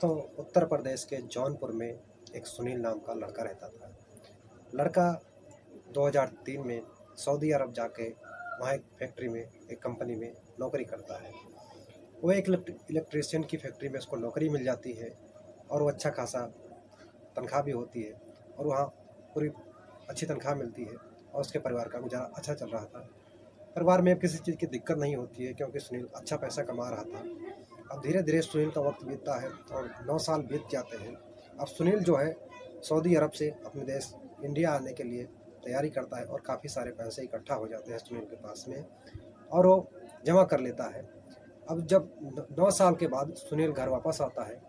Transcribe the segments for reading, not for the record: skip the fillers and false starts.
दोस्तों, उत्तर प्रदेश के जौनपुर में एक सुनील नाम का लड़का रहता था। लड़का 2003 में सऊदी अरब जाके वहाँ एक फैक्ट्री में, एक कंपनी में नौकरी करता है। वो एक इलेक्ट्रीशियन की फैक्ट्री में उसको नौकरी मिल जाती है और वो अच्छा खासा तनख्वाह भी होती है और वहाँ पूरी अच्छी तनख्वाह मिलती है और उसके परिवार का गुजारा अच्छा चल रहा था। परिवार में अब किसी चीज़ की दिक्कत नहीं होती है क्योंकि सुनील अच्छा पैसा कमा रहा था। अब धीरे धीरे सुनील का वक्त बीतता है और 9 साल बीत जाते हैं। अब सुनील जो है सऊदी अरब से अपने देश इंडिया आने के लिए तैयारी करता है और काफ़ी सारे पैसे इकट्ठा हो जाते हैं सुनील के पास में और वो जमा कर लेता है। अब जब 9 साल के बाद सुनील घर वापस आता है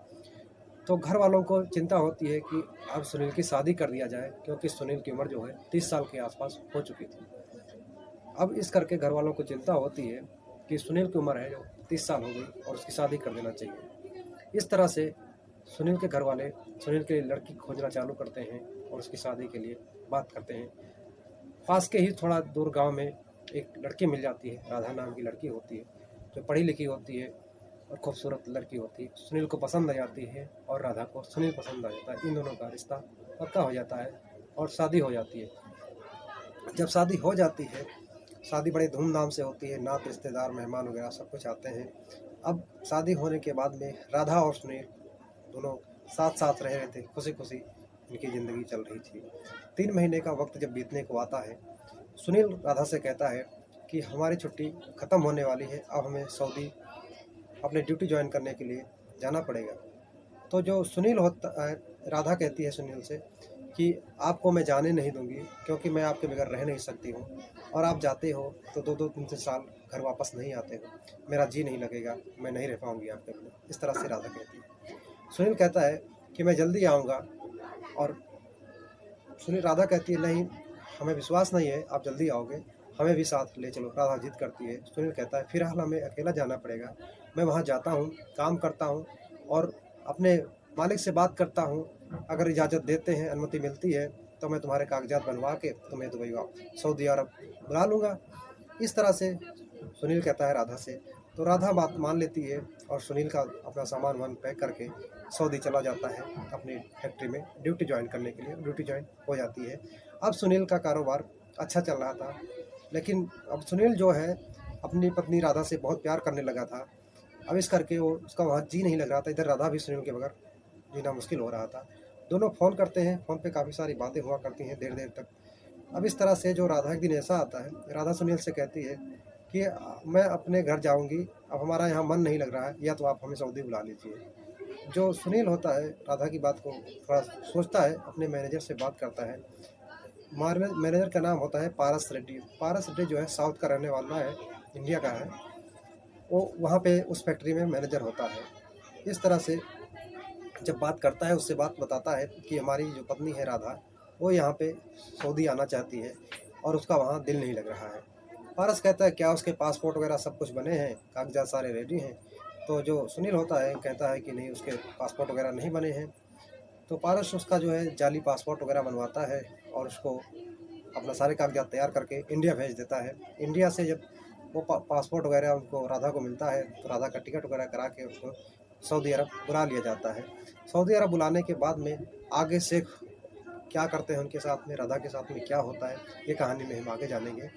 तो घर वालों को चिंता होती है कि अब सुनील की शादी कर दिया जाए, क्योंकि सुनील की उम्र जो है 30 साल के आसपास हो चुकी थी। अब इस करके घर वालों को चिंता होती है कि सुनील की उम्र है जो 30 साल हो गई और उसकी शादी कर देना चाहिए। इस तरह से सुनील के घर वाले सुनील के लिए लड़की खोजना चालू करते हैं और उसकी शादी के लिए बात करते हैं। पास के ही थोड़ा दूर गांव में एक लड़की मिल जाती है, राधा नाम की लड़की होती है जो पढ़ी लिखी होती है और खूबसूरत लड़की होती है। सुनील को पसंद आ जाती है और राधा को सुनील पसंद आ जाता है। इन दोनों का रिश्ता पक्का हो जाता है और शादी हो जाती है। जब शादी हो जाती है, शादी बड़े धूमधाम से होती है, नात रिश्तेदार मेहमान वगैरह सब कुछ आते हैं। अब शादी होने के बाद में राधा और सुनील दोनों साथ साथ रह रहे थे, खुशी खुशी इनकी ज़िंदगी चल रही थी। 3 महीने का वक्त जब बीतने को आता है, सुनील राधा से कहता है कि हमारी छुट्टी ख़त्म होने वाली है, अब हमें सऊदी अपने ड्यूटी ज्वाइन करने के लिए जाना पड़ेगा। तो जो सुनील होता है, राधा कहती है सुनील से कि आपको मैं जाने नहीं दूंगी क्योंकि मैं आपके बगैर रह नहीं सकती हूँ, और आप जाते हो तो 2-2 3 साल घर वापस नहीं आते हो, मेरा जी नहीं लगेगा, मैं नहीं रह पाऊँगी आपके बिना। इस तरह से राधा कहती है। सुनील कहता है कि मैं जल्दी आऊँगा, और सुनील राधा कहती है नहीं, हमें विश्वास नहीं है आप जल्दी आओगे, हमें भी साथ ले चलो। राधा जिद करती है। सुनील कहता है फिलहाल हमें अकेला जाना पड़ेगा, मैं वहाँ जाता हूँ, काम करता हूँ और अपने मालिक से बात करता हूँ, अगर इजाज़त देते हैं, अनुमति मिलती है तो मैं तुम्हारे कागजात बनवा के तुम्हें दुबई सऊदी अरब बुला लूँगा। इस तरह से सुनील कहता है राधा से। तो राधा बात मान लेती है और सुनील का अपना सामान वामान पैक करके सऊदी चला जाता है अपनी फैक्ट्री में ड्यूटी ज्वाइन करने के लिए। ड्यूटी ज्वाइन हो जाती है। अब सुनील का कारोबार अच्छा चल रहा था, लेकिन अब सुनील जो है अपनी पत्नी राधा से बहुत प्यार करने लगा था। अब इस करके वो उसका वहाँ जी नहीं लग रहा था, इधर राधा भी सुनील के बगैर जीना मुश्किल हो रहा था। दोनों फ़ोन करते हैं, फ़ोन पे काफ़ी सारी बातें हुआ करती हैं देर देर तक। अब इस तरह से जो राधा एक दिन ऐसा आता है, राधा सुनील से कहती है कि मैं अपने घर जाऊंगी, अब हमारा यहाँ मन नहीं लग रहा है, या तो आप हमें सऊदी बुला लीजिए। जो सुनील होता है राधा की बात को थोड़ा सोचता है, अपने मैनेजर से बात करता है। मैनेजर का नाम होता है पारस रेड्डी। पारस रेड्डी जो है साउथ का रहने वाला है, इंडिया का है। वो वहाँ पे उस फैक्ट्री में मैनेजर होता है। इस तरह से जब बात करता है, उससे बात बताता है कि हमारी जो पत्नी है राधा, वो यहाँ पे सऊदी आना चाहती है और उसका वहाँ दिल नहीं लग रहा है। पारस कहता है क्या उसके पासपोर्ट वगैरह सब कुछ बने हैं, कागजात सारे रेडी हैं? तो जो सुनील होता है कहता है कि नहीं, उसके पासपोर्ट वगैरह नहीं बने हैं। तो पारस उसका जो है जाली पासपोर्ट वगैरह बनवाता है और उसको अपना सारे कागजात तैयार करके इंडिया भेज देता है। इंडिया से जब वो पासपोर्ट वगैरह उनको राधा को मिलता है तो राधा का टिकट वगैरह करा के उसको सऊदी अरब बुला लिया जाता है। सऊदी अरब बुलाने के बाद में आगे से क्या करते हैं उनके साथ में, राधा के साथ में क्या होता है, ये कहानी में हम आगे जानेंगे।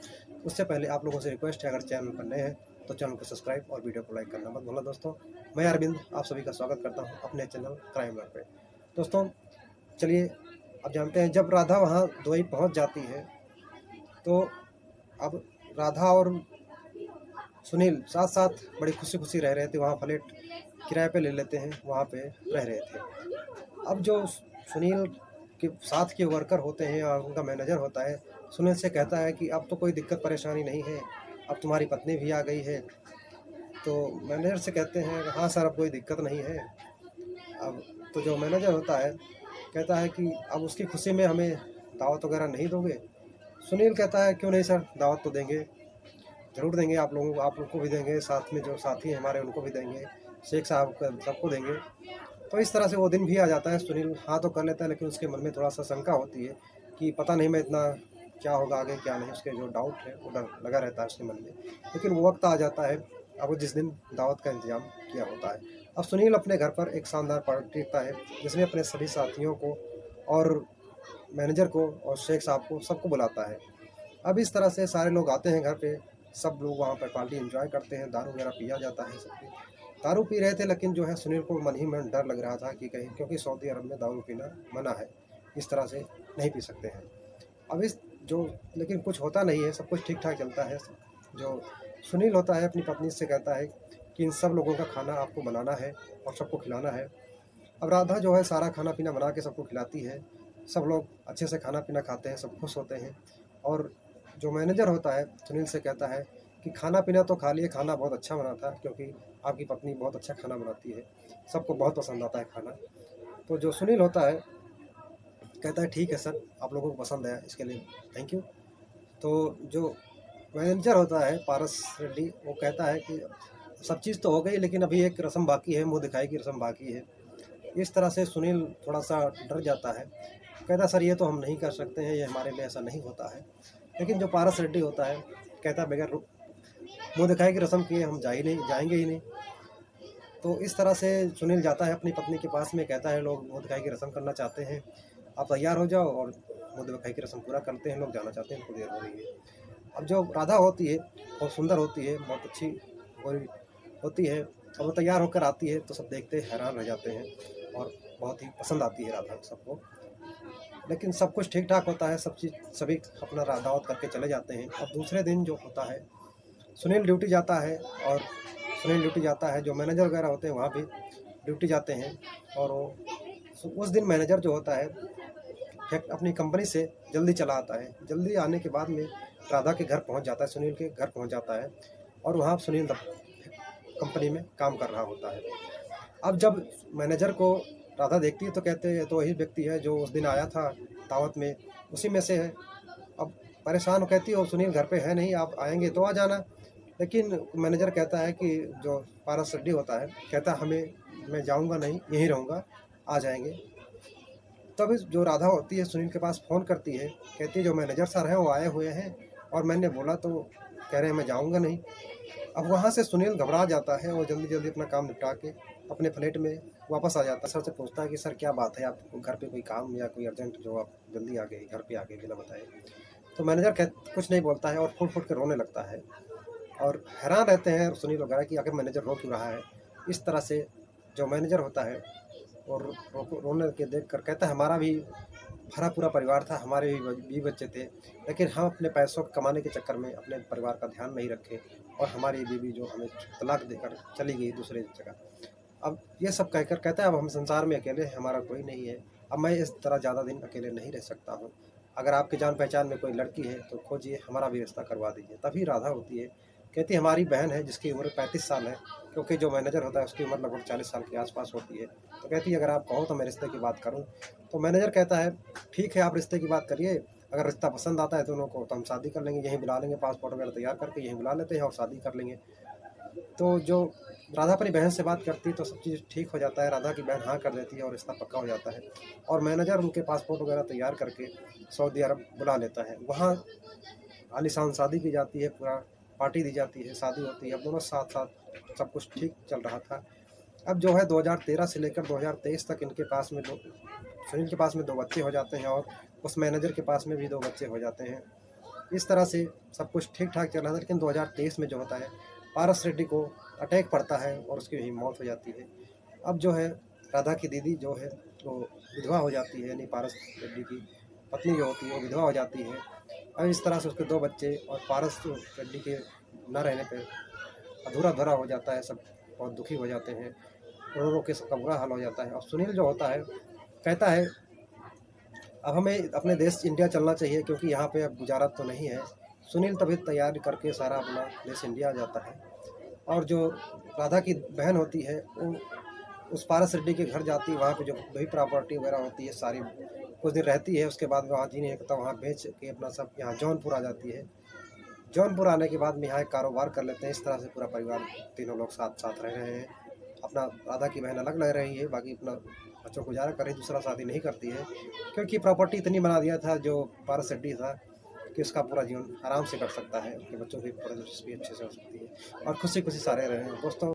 उससे पहले आप लोगों से रिक्वेस्ट है, अगर चैनल पर नए हैं तो चैनल को सब्सक्राइब और वीडियो को लाइक करना मत भूलना। दोस्तों, मैं अरविंद आप सभी का स्वागत करता हूँ अपने चैनल क्राइम लॉ पे। दोस्तों चलिए अब जानते हैं। जब राधा वहाँ दुबई पहुँच जाती है तो अब राधा और सुनील साथ साथ बड़ी खुशी खुशी रह रहे थे। वहाँ फ्लैट किराए पे ले लेते हैं, वहाँ पे रह रहे थे। अब जो सुनील के साथ के वर्कर होते हैं और उनका मैनेजर होता है, सुनील से कहता है कि अब तो कोई दिक्कत परेशानी नहीं है, अब तुम्हारी पत्नी भी आ गई है। तो मैनेजर से कहते हैं हाँ सर, अब कोई दिक्कत नहीं है। अब तो जो मैनेजर होता है कहता है कि अब उसकी खुशी में हमें दावत वगैरह नहीं दोगे? सुनील कहता है क्यों नहीं सर, दावत तो देंगे, ज़रूर देंगे, आप लोग को भी देंगे, साथ में जो साथी हैं हमारे उनको भी देंगे, शेख साहब का सबको देंगे। तो इस तरह से वो दिन भी आ जाता है। सुनील हाँ तो कर लेता है, लेकिन उसके मन में थोड़ा सा शंका होती है कि पता नहीं मैं इतना क्या होगा आगे क्या नहीं। उसके जो डाउट है वो डर लगा रहता है उसके मन में। लेकिन वो वक्त आ जाता है अब जिस दिन दावत का इंतजाम किया होता है। अब सुनील अपने घर पर एक शानदार पार्टी रखता है जिसमें अपने सभी साथियों को और मैनेजर को और शेख साहब को सबको बुलाता है। अब इस तरह से सारे लोग आते हैं घर पे, सब लोग वहाँ पर पार्टी एंजॉय करते हैं, दारू वगैरह पिया जाता है सबके। दारू पी रहे थे लेकिन जो है सुनील को मन ही मन डर लग रहा था कि कहीं, क्योंकि सऊदी अरब में दारू पीना मना है, इस तरह से नहीं पी सकते हैं। अब इस जो लेकिन कुछ होता नहीं है, सब कुछ ठीक ठाक चलता है। जो सुनील होता है अपनी पत्नी से कहता है कि इन सब लोगों का खाना आपको बनाना है और सबको खिलाना है। अब राधा जो है सारा खाना पीना बना के सबको खिलाती है, सब लोग अच्छे से खाना पीना खाते हैं, सब खुश होते हैं। और जो मैनेजर होता है सुनील से कहता है कि खाना पीना तो खा लिए, खाना बहुत अच्छा बना था, क्योंकि आपकी पत्नी बहुत अच्छा खाना बनाती है, सबको बहुत पसंद आता है खाना। तो जो सुनील होता है कहता है ठीक है सर, आप लोगों को पसंद आया, इसके लिए थैंक यू। तो जो मैनेजर होता है पारस रेड्डी, वो कहता है कि सब चीज़ तो हो गई लेकिन अभी एक रस्म बाकी है, मुँह दिखाई की रस्म बाकी है। इस तरह से सुनील थोड़ा सा डर जाता है, कहता सर ये तो हम नहीं कर सकते हैं, ये हमारे लिए ऐसा नहीं होता है। लेकिन जो पारस रेड्डी होता है कहता बगैर मुँह दिखाई की रस्म किए हम जाएंगे ही नहीं। तो इस तरह से सुनील जाता है अपनी पत्नी के पास में, कहता है लोग मुँह दिखाई की रस्म करना चाहते हैं, आप तैयार हो जाओ और मुँह दिखाई की रस्म पूरा करते हैं, लोग जाना चाहते हैं, उनको देर हो रही है। अब जो राधा होती है बहुत सुंदर होती है, बहुत अच्छी गोरी होती है, और वो तैयार होकर आती है तो सब देखते हैरान रह जाते हैं और बहुत ही पसंद आती है राधा सबको। लेकिन सब कुछ ठीक ठाक होता है, सभी अपना दावत करके चले जाते हैं। अब दूसरे दिन जो होता है सुनील ड्यूटी जाता है, और सुनील ड्यूटी जाता है, जो मैनेजर वगैरह होते हैं वहाँ भी ड्यूटी जाते हैं। और वो उस दिन मैनेजर जो होता है अपनी कंपनी से जल्दी चला आता है। जल्दी आने के बाद में राधा के घर पहुंच जाता है, सुनील के घर पहुंच जाता है, और वहाँ सुनील कंपनी में काम कर रहा होता है। अब जब मैनेजर को राधा देखती है तो कहते हैं तो वही व्यक्ति है जो उस दिन आया था दावत में, उसी में से है। अब परेशान हो कहती है और सुनील घर पे है नहीं, आप आएंगे तो आ जाना। लेकिन मैनेजर कहता है कि जो पारस रेड्डी होता है कहता हमें, मैं जाऊंगा नहीं, यहीं रहूँगा, आ जाएंगे। तब जो राधा होती है सुनील के पास फ़ोन करती है, कहती है जो मैनेजर सर हैं वो आए हुए हैं, और मैंने बोला तो कह रहे हैं मैं जाऊंगा नहीं। अब वहाँ से सुनील घबरा जाता है और जल्दी जल्दी अपना काम निपटा के अपने फ्लैट में वापस आ जाता है। सर से पूछता है कि सर क्या बात है, आप घर पे कोई काम या कोई अर्जेंट जो आप जल्दी आ गए घर पे आ गए बिना बताए। तो मैनेजर कुछ नहीं बोलता है और फुट फुट के रोने लगता है, और हैरान रहते हैं सुनील वगैरह कि आखिर मैनेजर रो क्यों रहा है। इस तरह से जो मैनेजर होता है और रोने के देख कर कहता है हमारा भी भरा पूरा परिवार था, हमारे भी बीवी बच्चे थे, लेकिन हम अपने पैसों कमाने के चक्कर में अपने परिवार का ध्यान नहीं रखे, और हमारी बीवी जो हमें तलाक देकर चली गई दूसरे जगह। अब ये सब कहकर कहता है अब हम संसार में अकेले हैं, हमारा कोई नहीं है, अब मैं इस तरह ज़्यादा दिन अकेले नहीं रह सकता हूँ, अगर आपके जान पहचान में कोई लड़की है तो खोजिए, हमारा भी रिश्ता करवा दीजिए। तभी राधा होती है, कहती हमारी बहन है जिसकी उम्र 35 साल है, क्योंकि जो मैनेजर होता है उसकी उम्र लगभग 40 साल के आसपास होती है। तो कहती है अगर आप कहो तो मैं रिश्ते की बात करूं। तो मैनेजर कहता है ठीक है आप रिश्ते की बात करिए, अगर रिश्ता पसंद आता है दोनों को तो हम शादी कर लेंगे, यहीं बुला लेंगे, पासपोर्ट वगैरह तैयार करके यहीं बुला लेते हैं और शादी कर लेंगे। तो जो राधा अपनी बहन से बात करती है तो सब चीज़ ठीक हो जाता है, राधा की बहन हाँ कर देती है और रिश्ता पक्का हो जाता है, और मैनेजर उनके पासपोर्ट वगैरह तैयार करके सऊदी अरब बुला लेता है। वहाँ आलीशान शादी की जाती है, पूरा पार्टी दी जाती है, शादी होती है। अब दोनों साथ साथ सब कुछ ठीक चल रहा था। अब जो है 2013 से लेकर 2023 तक इनके पास में सुनील के पास में 2 बच्चे हो जाते हैं, और उस मैनेजर के पास में भी 2 बच्चे हो जाते हैं। इस तरह से सब कुछ ठीक ठाक चल रहा था। लेकिन 2023 में जो होता है पारस रेड्डी को अटैक पड़ता है और उसकी वहीं मौत हो जाती है। अब जो है राधा की दीदी जो है वो विधवा हो जाती है, यानी पारस रेड्डी की पत्नी जो होती है वो विधवा हो जाती है। अब इस तरह से उसके 2 बच्चे और पारस रेड्डी के न रहने पर अधूरा अधूरा हो जाता है, सब बहुत दुखी हो जाते हैं, रो रो के सबका बुरा हाल हो जाता है। और सुनील जो होता है कहता है अब हमें अपने देश इंडिया चलना चाहिए, क्योंकि यहाँ पे अब गुजारा तो नहीं है। सुनील तभी तैयारी करके सारा अपना देश इंडिया जाता है, और जो राधा की बहन होती है वो उस पारस रेड्डी के घर जाती है, वहाँ पे जो वही प्रॉपर्टी वगैरह होती है सारी कुछ दिन रहती है, उसके बाद वहाँ जी नहीं सकता, वहाँ बेच के अपना सब यहाँ जौनपुर आ जाती है। जौनपुर आने के बाद में यहाँ एक कारोबार कर लेते हैं। इस तरह से पूरा परिवार तीनों लोग साथ साथ रह रहे हैं। अपना राधा की बहन अलग रह रही है, बाकी अपना बच्चों को गुजारा कर रही, दूसरा शादी नहीं करती है, क्योंकि प्रॉपर्टी इतनी बना दिया था जो पारस रेड्डी था कि उसका पूरा जीवन आराम से कट सकता है, उसके बच्चों की परवरिश भी अच्छे से हो सकती है, और खुशी खुशी सारे रहे हैं दोस्तों।